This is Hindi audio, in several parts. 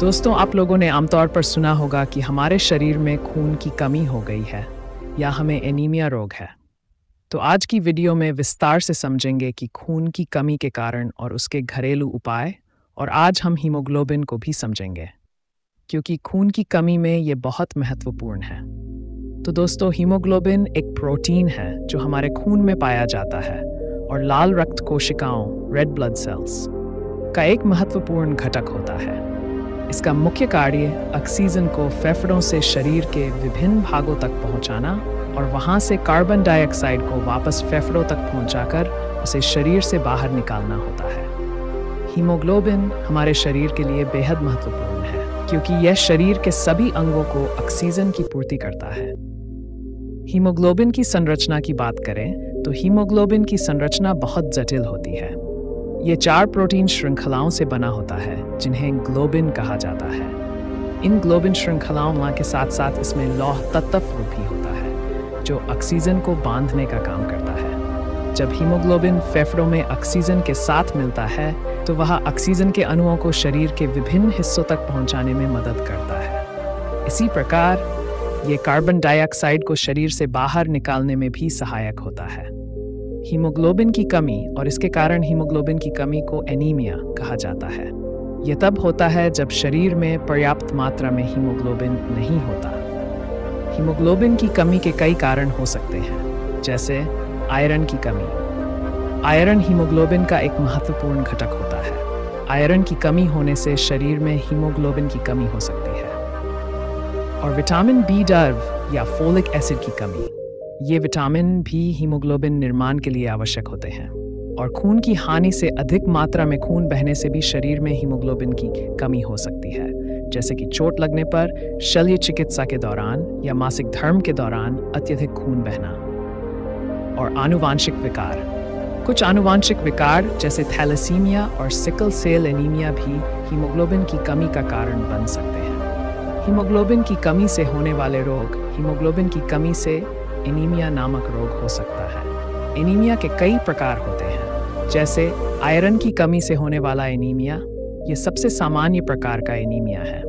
दोस्तों, आप लोगों ने आमतौर पर सुना होगा कि हमारे शरीर में खून की कमी हो गई है या हमें एनीमिया रोग है। तो आज की वीडियो में विस्तार से समझेंगे कि खून की कमी के कारण और उसके घरेलू उपाय, और आज हम हीमोग्लोबिन को भी समझेंगे क्योंकि खून की कमी में ये बहुत महत्वपूर्ण है। तो दोस्तों, हीमोग्लोबिन एक प्रोटीन है जो हमारे खून में पाया जाता है और लाल रक्त कोशिकाओं रेड ब्लड सेल्स का एक महत्वपूर्ण घटक होता है। इसका मुख्य कार्य ऑक्सीजन को फेफड़ों से शरीर के विभिन्न भागों तक पहुंचाना और वहां से कार्बन डाइऑक्साइड को वापस फेफड़ों तक पहुंचाकर उसे शरीर से बाहर निकालना होता है। हीमोग्लोबिन हमारे शरीर के लिए बेहद महत्वपूर्ण है क्योंकि यह शरीर के सभी अंगों को ऑक्सीजन की पूर्ति करता है। हीमोग्लोबिन की संरचना की बात करें तो हीमोग्लोबिन की संरचना बहुत जटिल होती है। ये 4 प्रोटीन श्रृंखलाओं से बना होता है जिन्हें ग्लोबिन कहा जाता है। इन ग्लोबिन श्रृंखलाओं के साथ साथ इसमें लौह तत्व भी होता है जो ऑक्सीजन को बांधने का काम करता है। जब हीमोग्लोबिन फेफड़ों में ऑक्सीजन के साथ मिलता है तो वह ऑक्सीजन के अणुओं को शरीर के विभिन्न हिस्सों तक पहुंचाने में मदद करता है। इसी प्रकार ये कार्बन डाइऑक्साइड को शरीर से बाहर निकालने में भी सहायक होता है। हीमोग्लोबिन की कमी और इसके कारण हीमोग्लोबिन की कमी को एनीमिया कहा जाता है। यह तब होता है जब शरीर में पर्याप्त मात्रा में हीमोग्लोबिन नहीं होता। हीमोग्लोबिन की कमी के कई कारण हो सकते हैं, जैसे आयरन की कमी। आयरन हीमोग्लोबिन का एक महत्वपूर्ण घटक होता है। आयरन की कमी होने से शरीर में हीमोग्लोबिन की कमी हो सकती है। और विटामिन B12 या फोलिक एसिड की कमी। ये विटामिन भी हीमोग्लोबिन निर्माण के लिए आवश्यक होते हैं। और खून की हानि से अधिक मात्रा में खून बहने से भी शरीर में हीमोग्लोबिन की कमी हो सकती है, जैसे कि चोट लगने पर, शल्य चिकित्सा के दौरान या मासिक धर्म के दौरान अत्यधिक खून बहना। और आनुवांशिक विकार। कुछ आनुवांशिक विकार जैसे थैलेसीमिया और सिकल सेल एनीमिया भी हीमोग्लोबिन की कमी का कारण बन सकते हैं। हीमोग्लोबिन की कमी से होने वाले रोग हीमोग्लोबिन की कमी से एनीमिया नामक रोग हो सकता है। एनीमिया के कई प्रकार होते हैं, जैसे आयरन की कमी से होने वाला एनीमिया। ये सबसे सामान्य प्रकार का एनीमिया है।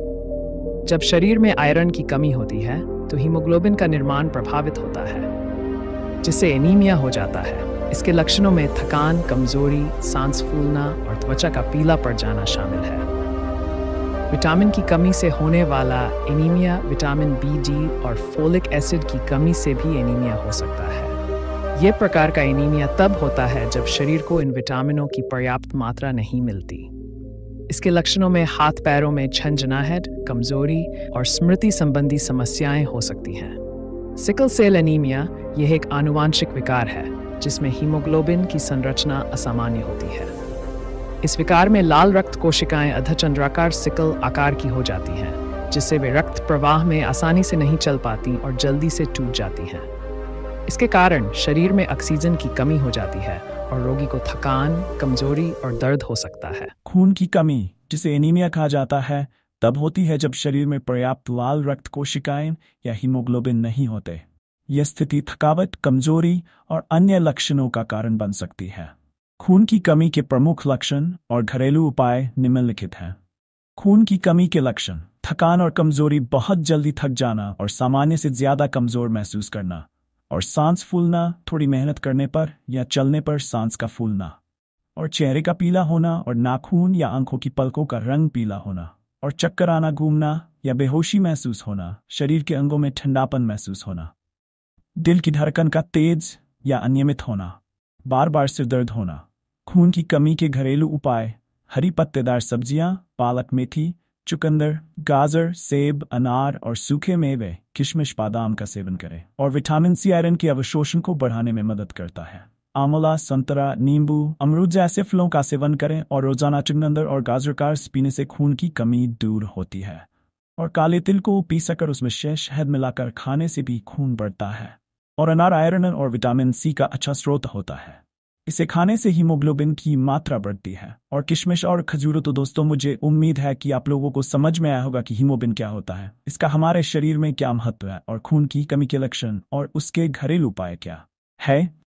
जब शरीर में आयरन की कमी होती है तो हीमोग्लोबिन का निर्माण प्रभावित होता है, जिससे एनीमिया हो जाता है। इसके लक्षणों में थकान, कमजोरी, सांस फूलना और त्वचा का पीला पड़ जाना शामिल है। विटामिन की कमी से होने वाला एनीमिया विटामिन B, और फोलिक एसिड की कमी से भी एनीमिया हो सकता है। यह प्रकार का एनीमिया तब होता है जब शरीर को इन विटामिनों की पर्याप्त मात्रा नहीं मिलती। इसके लक्षणों में हाथ पैरों में झंझनाहट, कमजोरी और स्मृति संबंधी समस्याएं हो सकती हैं। सिकल सेल एनीमिया यह एक आनुवांशिक विकार है जिसमें हीमोग्लोबिन की संरचना असामान्य होती है। इस विकार में लाल रक्त कोशिकाएं अर्धचंद्राकार सिकल आकार की हो जाती हैं, जिससे वे रक्त प्रवाह में आसानी से नहीं चल पाती और जल्दी से टूट जाती हैं। इसके कारण शरीर में ऑक्सीजन की कमी हो जाती है और रोगी को थकान, कमजोरी और दर्द हो सकता है। खून की कमी, जिसे एनीमिया कहा जाता है, तब होती है जब शरीर में पर्याप्त लाल रक्त कोशिकाएं या हीमोग्लोबिन नहीं होते। यह स्थिति थकावट, कमजोरी और अन्य लक्षणों का कारण बन सकती है। खून की कमी के प्रमुख लक्षण और घरेलू उपाय निम्नलिखित हैं। खून की कमी के लक्षण: थकान और कमजोरी, बहुत जल्दी थक जाना और सामान्य से ज्यादा कमजोर महसूस करना, और सांस फूलना, थोड़ी मेहनत करने पर या चलने पर सांस का फूलना, और चेहरे का पीला होना और नाखून या आंखों की पलकों का रंग पीला होना, और चक्कर आना, घूमना या बेहोशी महसूस होना, शरीर के अंगों में ठंडापन महसूस होना, दिल की धड़कन का तेज या अनियमित होना, बार बार सिर दर्द होना। खून की कमी के घरेलू उपाय: हरी पत्तेदार सब्जियां, पालक, मेथी, चुकंदर, गाजर, सेब, अनार और सूखे मेवे, किशमिश, बादाम का सेवन करें। और विटामिन C आयरन के अवशोषण को बढ़ाने में मदद करता है। आंवला, संतरा, नींबू, अमरूद जैसे फलों का सेवन करें और रोजाना चुकंदर और गाजर का रस पीने से खून की कमी दूर होती है। और काले तिल को पीसकर उसमें शहद मिलाकर खाने से भी खून बढ़ता है। और अनार आयरन और विटामिन C का अच्छा स्रोत होता है। इसे खाने से हीमोग्लोबिन की मात्रा बढ़ती है। और किशमिश और खजूर। तो दोस्तों, मुझे उम्मीद है कि आप लोगों को समझ में आया होगा कि हीमोग्लोबिन क्या होता है, इसका हमारे शरीर में क्या महत्व है, और खून की कमी के लक्षण और उसके घरेलू उपाय क्या है।